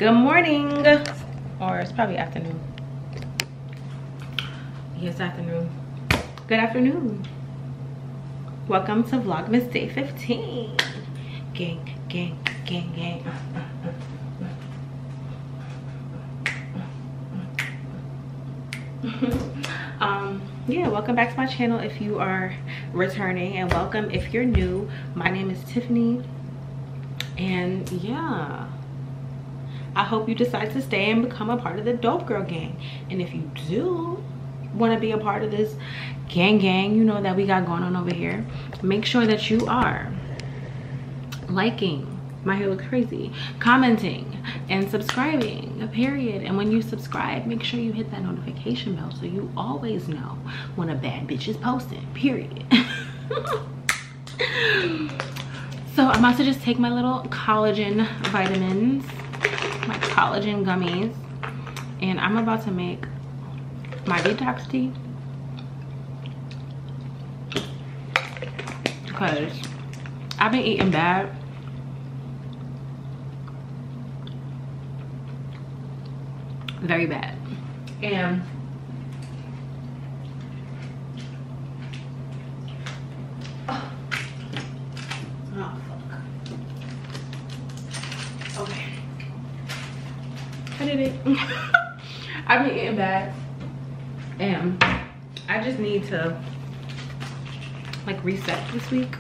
Good morning, or it's probably afternoon. Yes, afternoon. Good afternoon. Welcome to Vlogmas day 15. Gang, gang, gang, gang. Yeah, welcome back to my channel if you are returning, and welcome if you're new. My name is Tiffany, and yeah, I hope you decide to stay and become a part of the Dope Girl gang. And if you do want to be a part of this gang, you know, that we got going on over here, make sure that you are liking, my hair looks crazy, commenting and subscribing, period. And when you subscribe, make sure you hit that notification bell so you always know when a bad bitch is posting, period. So I'm about to just take my little collagen vitamins, my collagen gummies, and I'm about to make my detox tea because I've been eating bad. Very bad. And oh fuck. Okay, I did it. I've been eating bad and I just need to like reset this week.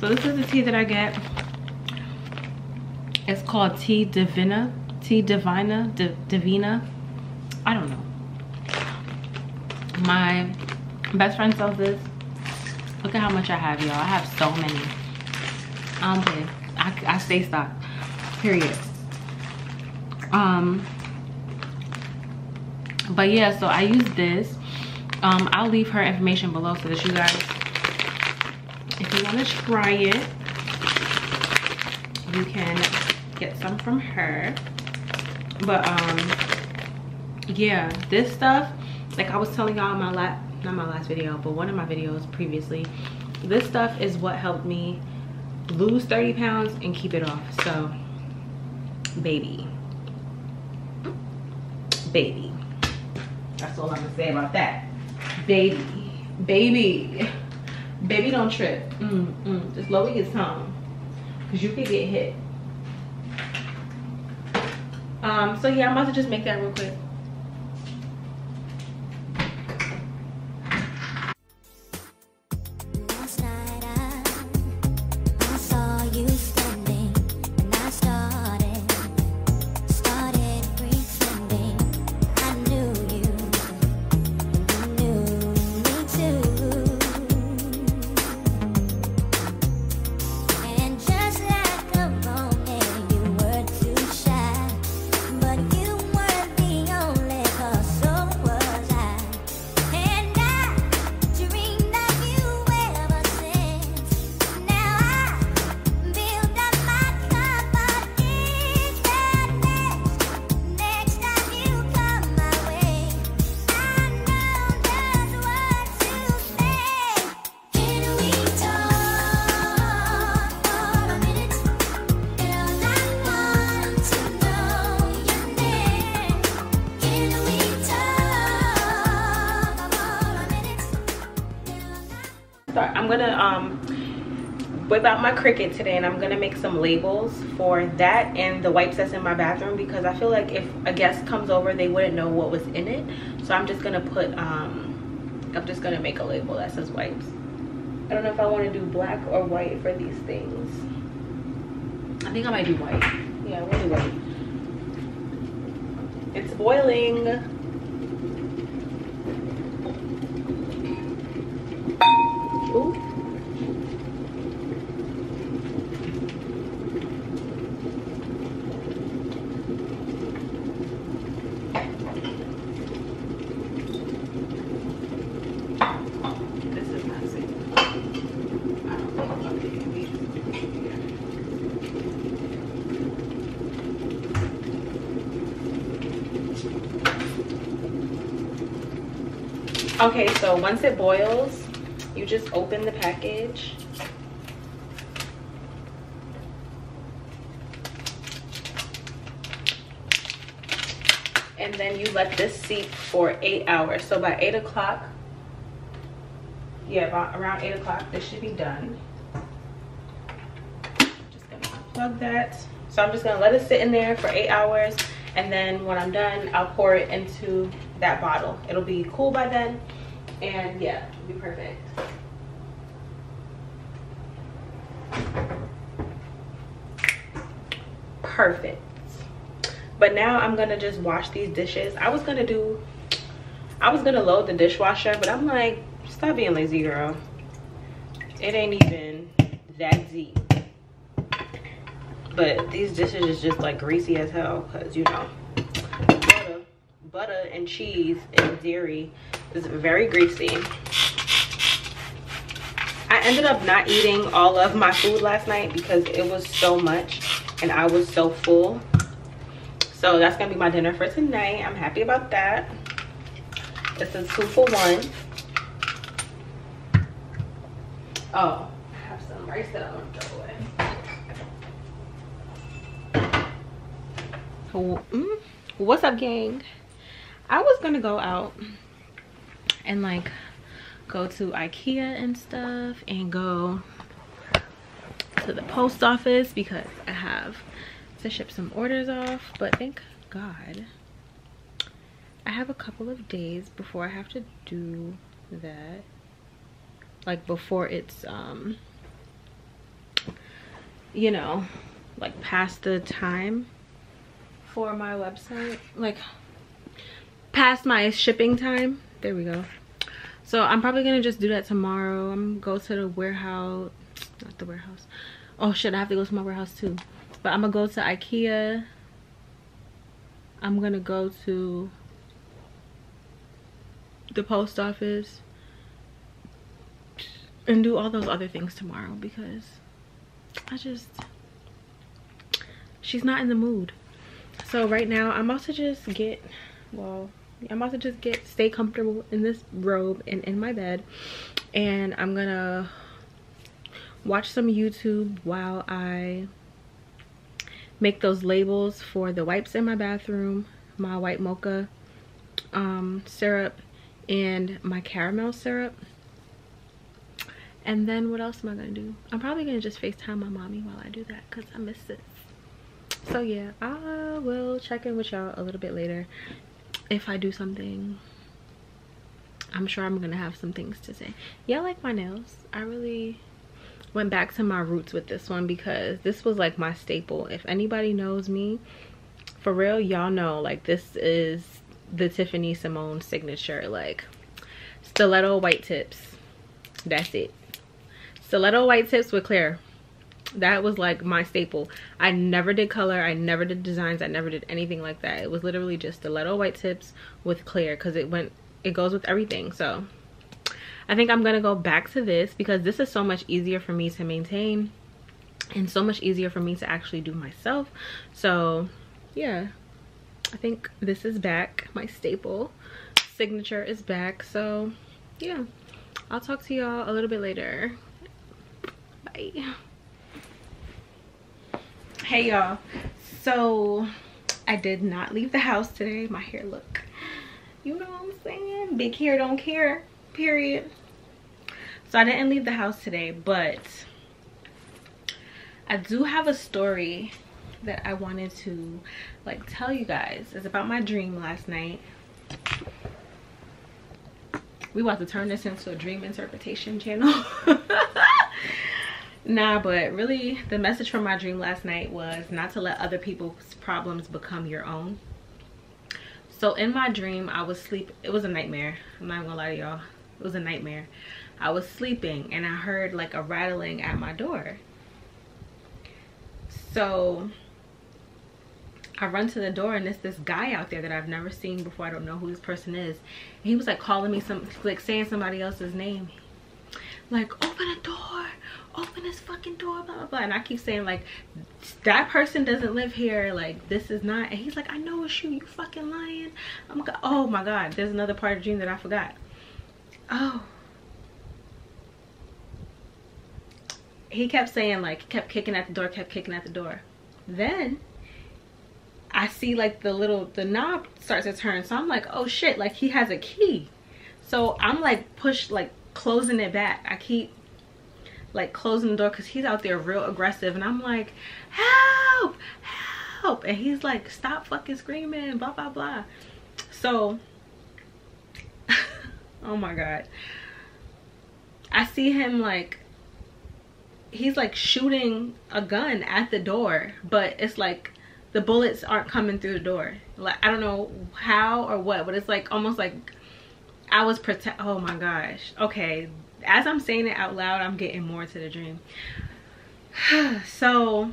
So this is the tea that I get. It's called Tea Divina. Divina. I don't know. My best friend sells this. Look at how much I have, y'all. I have so many. I don't play. I stay stocked, period. But yeah, so I use this. I'll leave her information below so that you guys, if you want to try it, you can get some from her. But yeah, this stuff, like I was telling y'all in my not my last video, but one of my videos previously, this stuff is what helped me lose 30 pounds and keep it off. So baby, that's all I'm gonna say about that. Baby don't trip. Just lower your tongue because you could get hit. So yeah, I'm about to just make that real quick. I'm gonna whip out my Cricut today, and I'm gonna make some labels for that and the wipes that's in my bathroom, because I feel like if a guest comes over, they wouldn't know what was in it. So I'm just gonna put I'm just gonna make a label that says wipes. I don't know if I want to do black or white for these things. I think I might do white. Yeah, we'll do white. It's boiling. Ooh. This is not safe. I don't think I'm gonna do these. Okay, so once it boils, you just open the package. and then you let this seep for 8 hours. So by 8 o'clock, yeah, around 8 o'clock, this should be done. Just gonna unplug that. So I'm just gonna let it sit in there for 8 hours, and then when I'm done, I'll pour it into that bottle. It'll be cool by then, and yeah, it'll be perfect. Perfect. But now I'm gonna just wash these dishes. I was gonna load the dishwasher, but I'm like, stop being lazy, girl. It ain't even that deep. But these dishes is just like greasy as hell, because you know, butter and cheese and dairy is very greasy. I ended up not eating all of my food last night because it was so much and I was so full. So that's gonna be my dinner for tonight. I'm happy about that. It's a 2 for 1. Oh, I have some rice that I want to throw away. What's up, gang? I was gonna go out and like go to IKEA and stuff and go to the post office because I have to ship some orders off, but thank God I have a couple of days before I have to do that, like before it's you know, like past the time for my website, like past my shipping time. There we go. So I'm probably gonna just do that tomorrow. I'm gonna go to the warehouse, not the warehouse. Oh shit, I have to go to my warehouse too. But I'm gonna go to IKEA. I'm gonna go to the post office and do all those other things tomorrow because she's not in the mood. So right now I'm about to just get, stay comfortable in this robe and in my bed, and I'm gonna watch some YouTube while I make those labels for the wipes in my bathroom, my white mocha syrup, and my caramel syrup. And then what else am I gonna do? I'm probably gonna just FaceTime my mommy while I do that because I miss it. So yeah, I will check in with y'all a little bit later if I do something. I'm sure I'm gonna have some things to say. Yeah, I like my nails. I really went back to my roots with this one because this was like my staple. If anybody knows me for real, y'all know like this is the Tiffany Simone signature, like stiletto white tips. That's it. Stiletto white tips with clear. That was like my staple. I never did color, I never did designs, I never did anything like that. It was literally just stiletto white tips with clear because it goes with everything. So I think I'm gonna go back to this because this is so much easier for me to maintain and so much easier for me to actually do myself. So yeah, I think this is back. My staple signature is back. So yeah, I'll talk to y'all a little bit later. Bye. Hey y'all, so I did not leave the house today. My hair look, you know what I'm saying, big hair don't care, period. So I didn't leave the house today, but I do have a story that I wanted to like tell you guys. It's about my dream last night. We about to turn this into a dream interpretation channel. Nah, but really the message from my dream last night was not to let other people's problems become your own. So in my dream, I was sleeping. It was a nightmare. I'm not gonna lie to y'all. It was a nightmare. I was sleeping and I heard like a rattling at my door. So I run to the door and there's this guy out there that I've never seen before. I don't know who this person is. And he was like calling me like saying somebody else's name. Like, open the door, open this fucking door, blah, blah, blah. And I keep saying like, that person doesn't live here. Like, this is not. And he's like, I know it's you, you fucking lying. Oh my God, there's another part of the dream that I forgot. Oh. He kept saying like, kept kicking at the door, kept kicking at the door. Then I see like the knob starts to turn. So I'm like, oh shit, like he has a key. So I'm like closing it back. I keep like closing the door because he's out there real aggressive, and I'm like, help, help, and he's like, stop fucking screaming, blah blah blah. So oh my god, I see him like, he's like shooting a gun at the door, but it's like the bullets aren't coming through the door. Like, I don't know how or what, but it's like almost like I was oh my gosh. Okay, as I'm saying it out loud, I'm getting more to the dream. So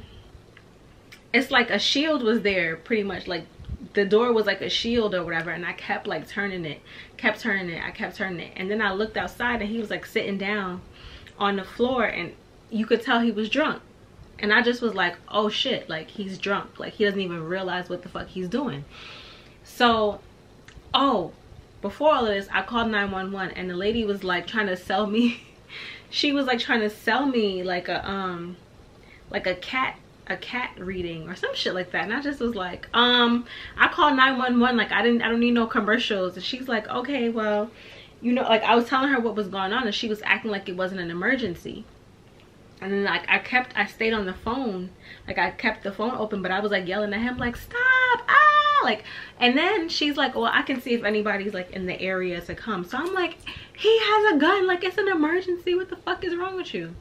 it's like a shield was there, pretty much. Like the door was like a shield or whatever, and I kept like turning it, I kept turning it, and then I looked outside and he was like sitting down on the floor, and you could tell he was drunk. And I just was like, oh shit, like he's drunk, like he doesn't even realize what the fuck he's doing. So, oh, before all of this, I called 911, and the lady was like trying to sell me she was like trying to sell me like a cat reading or some shit like that. And I just was like, I called 911, like I don't need no commercials. And she's like, okay, well, you know, like I was telling her what was going on, and she was acting like it wasn't an emergency. And then like I stayed on the phone, like I kept the phone open, but I was like yelling at him like, stop, ah, like. And then she's like, well, I can see if anybody's like in the area to come. So I'm like, he has a gun, like it's an emergency, what the fuck is wrong with you?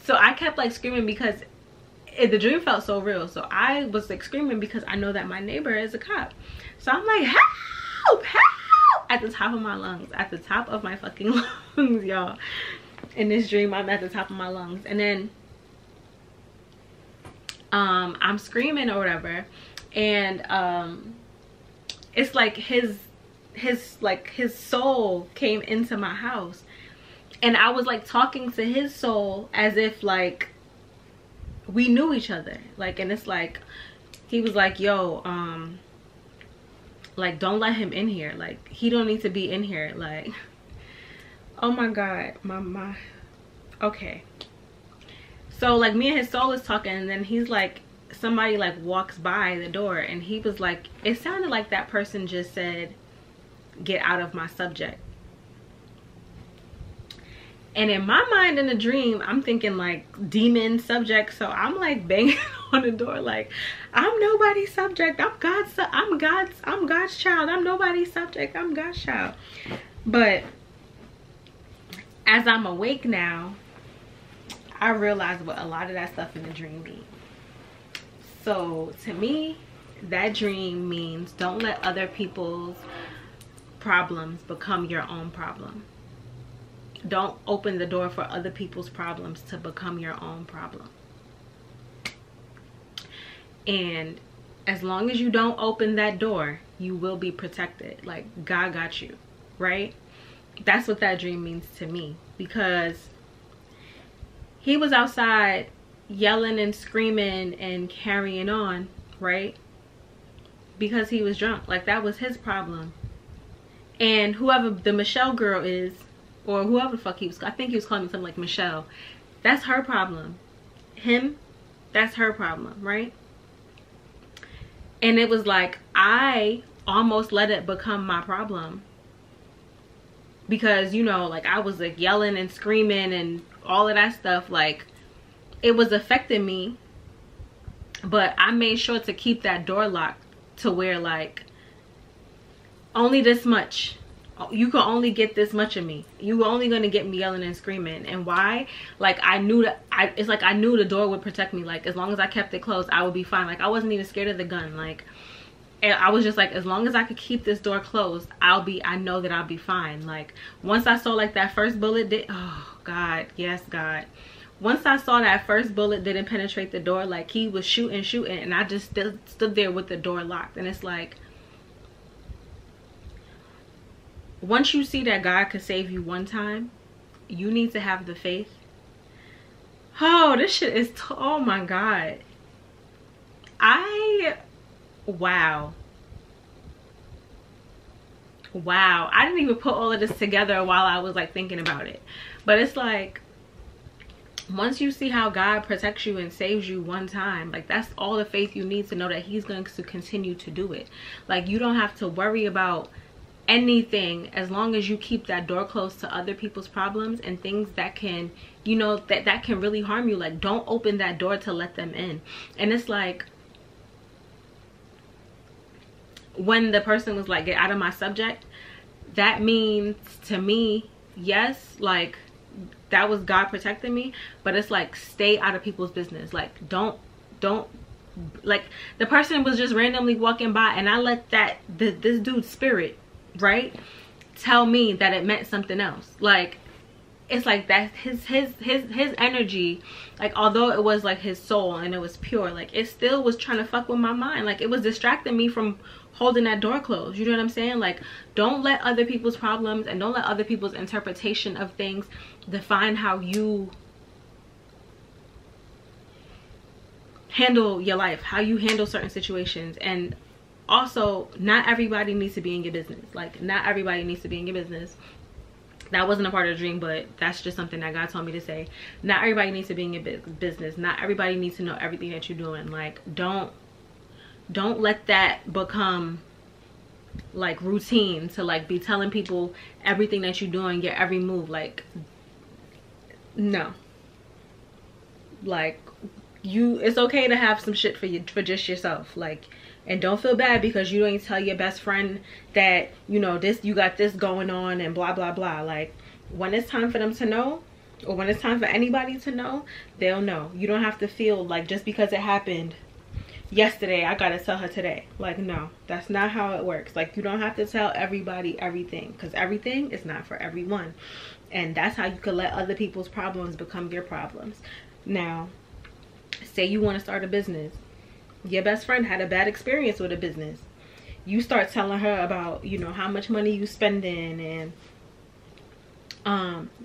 So I kept like screaming because the dream felt so real. So I was like screaming because I know that my neighbor is a cop. So I'm like, help, help, at the top of my lungs, at the top of my fucking lungs, y'all. In this dream, I'm at the top of my lungs. And then I'm screaming or whatever, and it's like his soul came into my house, and I was like talking to his soul as if like we knew each other. Like, and it's like he was like, yo, like don't let him in here, like he don't need to be in here, like. Oh my god, my okay. So like me and his soul is talking, and then he's like, somebody like walks by the door, and he was like, it sounded like that person just said, get out of my subject. And in my mind, in the dream, I'm thinking like demon subject. So I'm like banging on the door like, I'm nobody's subject, I'm God's child, I'm nobody's subject, I'm God's child. But as I'm awake now, I realize what a lot of that stuff in the dream means. So to me, that dream means don't let other people's problems become your own problem. Don't open the door for other people's problems to become your own problem. And as long as you don't open that door, you will be protected. Like God got you, right? That's what that dream means to me, because he was outside yelling and screaming and carrying on, right? Because he was drunk. Like that was his problem. And whoever the Michelle girl is, or whoever the fuck he was, I think he was calling me something like Michelle, that's her problem. Him, that's her problem, right? And it was like I almost let it become my problem, because, you know, like I was like yelling and screaming and all of that stuff, like it was affecting me. But I made sure to keep that door locked to where like only this much, you can only get this much of me, you were only going to get me yelling and screaming. And why? Like I knew that it's like I knew the door would protect me. Like as long as I kept it closed, I would be fine. Like I wasn't even scared of the gun. Like, and I was just like, as long as I could keep this door closed, I know that I'll be fine. Like once I saw like that first bullet did, oh God, yes God, once I saw that first bullet didn't penetrate the door, like he was shooting and I just stood there with the door locked. And it's like, once you see that God could save you one time, you need to have the faith. Oh, this shit is oh my God, wow, I didn't even put all of this together while I was like thinking about it. But it's like once you see how God protects you and saves you one time, like that's all the faith you need to know that he's going to continue to do it. Like you don't have to worry about anything as long as you keep that door closed to other people's problems and things that can, you know, that can really harm you. Like don't open that door to let them in. And it's like when the person was like, get out of my subject, that means to me, yes, like that was God protecting me, but it's like stay out of people's business. Like don't like the person was just randomly walking by and I let this dude's spirit, right, tell me that it meant something else. Like it's like that his energy, like although it was like his soul and it was pure, like it still was trying to fuck with my mind. Like it was distracting me from holding that door closed. You know what I'm saying? Like don't let other people's problems and don't let other people's interpretation of things define how you handle your life, how you handle certain situations. And also, not everybody needs to be in your business. Like not everybody needs to be in your business. That wasn't a part of the dream, but that's just something that God told me to say. Not everybody needs to be in your business. Not everybody needs to know everything that you're doing. Like don't let that become like routine to like be telling people everything that you're doing, your every move. Like no, like it's okay to have some shit for just yourself. Like, and don't feel bad because you don't tell your best friend that, you know, you got this going on and blah blah blah. Like when it's time for them to know, or when it's time for anybody to know, they'll know. You don't have to feel like just because it happened yesterday I gotta tell her today. Like no, that's not how it works. Like you don't have to tell everybody everything, because everything is not for everyone. And that's how you can let other people's problems become your problems. Now say you want to start a business, your best friend had a bad experience with a business, you start telling her about, you know, how much money you spending and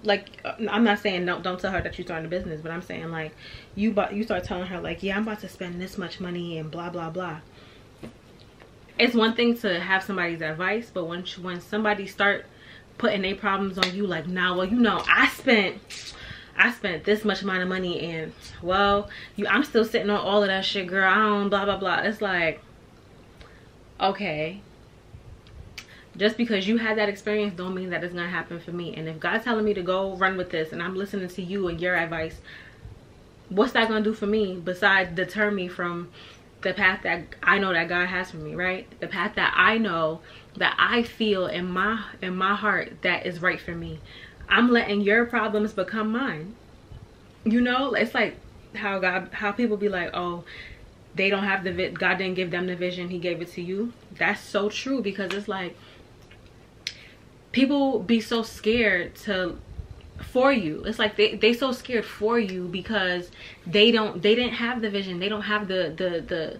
like I'm not saying don't tell her that you're starting a business, but I'm saying like you start telling her like, yeah, I'm about to spend this much money and blah blah blah. It's one thing to have somebody's advice, but when somebody start putting their problems on you, like, nah, well, you know, I spent this much amount of money and well, I'm still sitting on all of that shit, girl, I don't blah blah blah. It's like, okay, just because you had that experience don't mean that it's gonna happen for me. And if God's telling me to go run with this and I'm listening to you and your advice, what's that gonna do for me besides deter me from the path that I know that God has for me, right? The path that I know, that I feel in my heart that is right for me. I'm letting your problems become mine. You know, it's like how people be like, oh, they don't have God didn't give them the vision, he gave it to you. That's so true, because it's like people be so scared for you. It's like they so scared for you because they didn't have the vision. They don't have the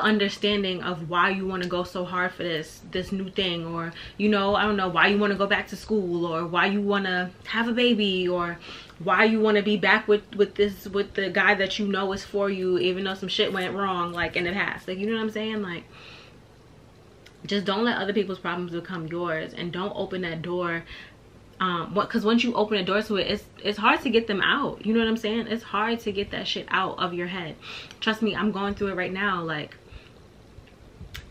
understanding of why you want to go so hard for this new thing, or, you know, I don't know, why you want to go back to school, or why you want to have a baby, or why you want to be back with the guy that you know is for you, even though some shit went wrong, like in the past. Like, you know what I'm saying? Like, just don't let other people's problems become yours, and don't open that door. Because once you open a door to it, it's hard to get them out. You know what I'm saying? It's hard to get that shit out of your head. Trust me, I'm going through it right now. Like,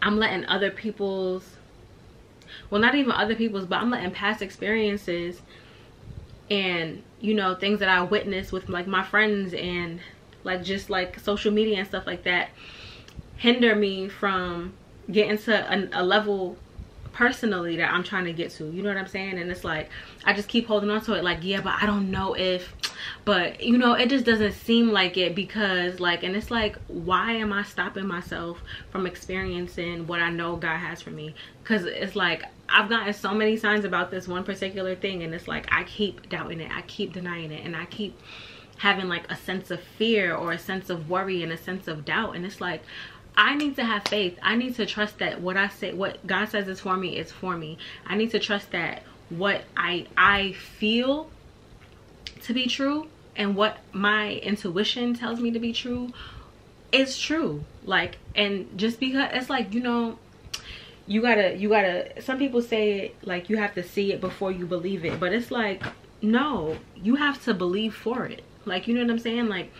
I'm letting other people's, well, not even other people's, but I'm letting past experiences and, you know, things that I witnessed with like my friends and like just like social media and stuff like that hinder me from getting to a level personally that I'm trying to get to. You know what I'm saying? And it's like I just keep holding on to it, like, yeah, but I don't know if, but you know, it just doesn't seem like it, because like, and it's like, why am I stopping myself from experiencing what I know God has for me? Because it's like I've gotten so many signs about this one particular thing, and it's like I keep doubting it, I keep denying it, and I keep having like a sense of fear or a sense of worry and a sense of doubt. And it's like, I need to have faith. I need to trust that what I say, what God says is for me, is for me. I need to trust that what I feel to be true and what my intuition tells me to be true is true. Like, and just because it's like, you know, you gotta, some people say like you have to see it before you believe it, but it's like, no, you have to believe for it. Like, you know what I'm saying? Like,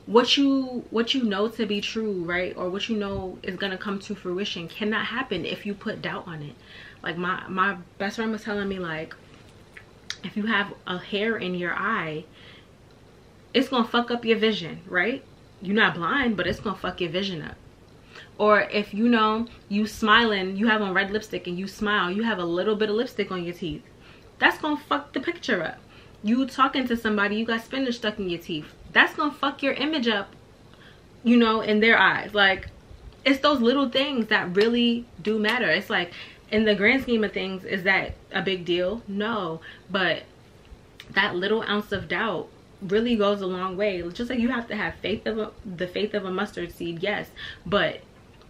what you know to be true, right? Or what you know is gonna come to fruition cannot happen if you put doubt on it. Like, my best friend was telling me, like, if you have a hair in your eye, it's gonna fuck up your vision, right? You're not blind, but it's gonna fuck your vision up. Or if, you know, you smiling, you have on red lipstick and you smile, you have a little bit of lipstick on your teeth, that's gonna fuck the picture up. You talking to somebody, you got spinach stuck in your teeth, that's gonna fuck your image up, you know, in their eyes. Like, it's those little things that really do matter. It's like, in the grand scheme of things, is that a big deal? No, but that little ounce of doubt really goes a long way. Just like you have to have the faith of a mustard seed, yes, but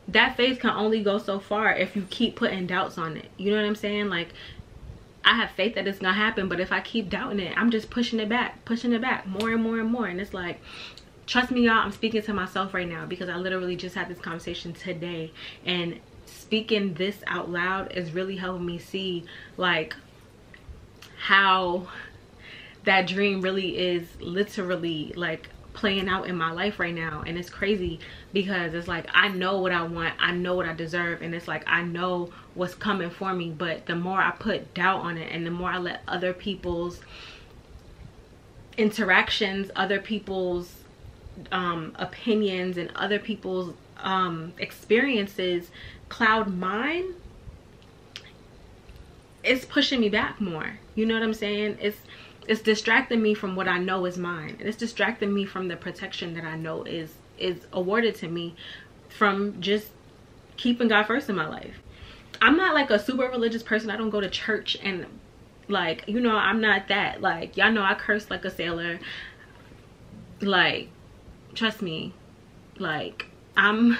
that faith can only go so far if you keep putting doubts on it. You know what I'm saying? Like, I have faith that it's gonna happen, but if I keep doubting it, I'm just pushing it back more and more and more. And it's like, trust me, y'all, I'm speaking to myself right now, because I literally just had this conversation today, and speaking this out loud is really helping me see, like, how that dream really is literally, like, playing out in my life right now. And it's crazy, because it's like, I know what I want, I know what I deserve, and it's like, I know what's coming for me. But the more I put doubt on it, and the more I let other people's interactions, other people's opinions, and other people's experiences cloud mine, it's pushing me back more. You know what I'm saying? It's distracting me from what I know is mine, and it's distracting me from the protection that I know is awarded to me from just keeping God first in my life. I'm not like a super religious person. I don't go to church, and, like, you know, I'm not that. Like, y'all know I curse like a sailor. Like, trust me, like, I'm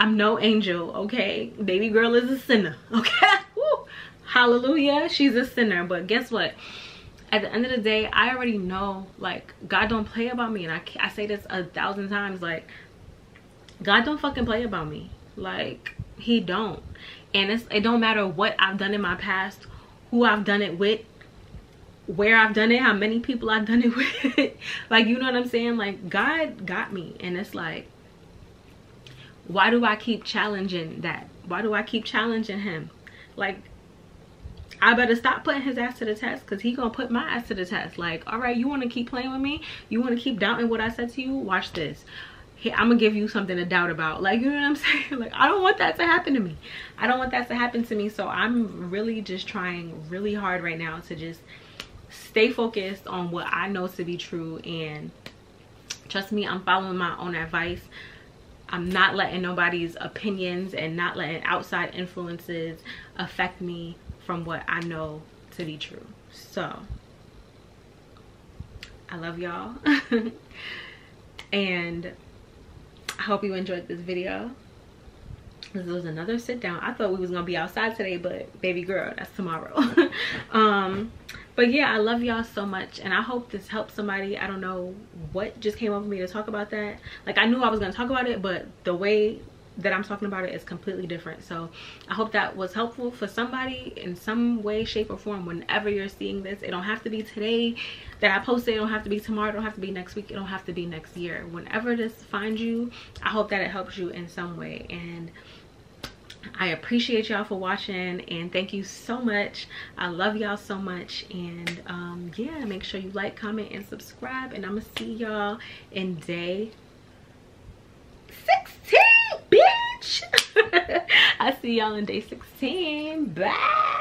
no angel, okay? Baby girl is a sinner, okay? Woo! Hallelujah, she's a sinner. But guess what? At the end of the day, I already know, like, God don't play about me. And I say this 1,000 times, like, God don't fucking play about me. Like, he don't. And it don't matter what I've done in my past, who I've done it with, where I've done it, how many people I've done it with. Like, you know what I'm saying? Like, God got me. And it's like, why do I keep challenging that? Why do I keep challenging him? Like, I better stop putting his ass to the test, because he gonna put my ass to the test. Like, all right, you want to keep playing with me? You want to keep doubting what I said to you? Watch this. Here, I'm gonna give you something to doubt about. Like, you know what I'm saying? Like, I don't want that to happen to me. I don't want that to happen to me. So I'm really just trying really hard right now to just stay focused on what I know to be true. And trust me, I'm following my own advice. I'm not letting nobody's opinions and not letting outside influences affect me from what I know to be true. So I love y'all. And I hope you enjoyed this video. This was another sit down. I thought we was gonna be outside today, but baby girl, that's tomorrow. But yeah, I love y'all so much, and I hope this helps somebody. I don't know what just came over me to talk about that. Like, I knew I was gonna talk about it, but the way that I'm talking about it is completely different. So I hope that was helpful for somebody in some way, shape, or form. Whenever you're seeing this, it don't have to be today that I posted, it don't have to be tomorrow, it don't have to be next week, it don't have to be next year. Whenever this finds you, I hope that it helps you in some way. And I appreciate y'all for watching, and thank you so much. I love y'all so much. And yeah, make sure you like, comment, and subscribe, and I'm gonna see y'all in day 16, bitch. I see y'all in day 16. Bye.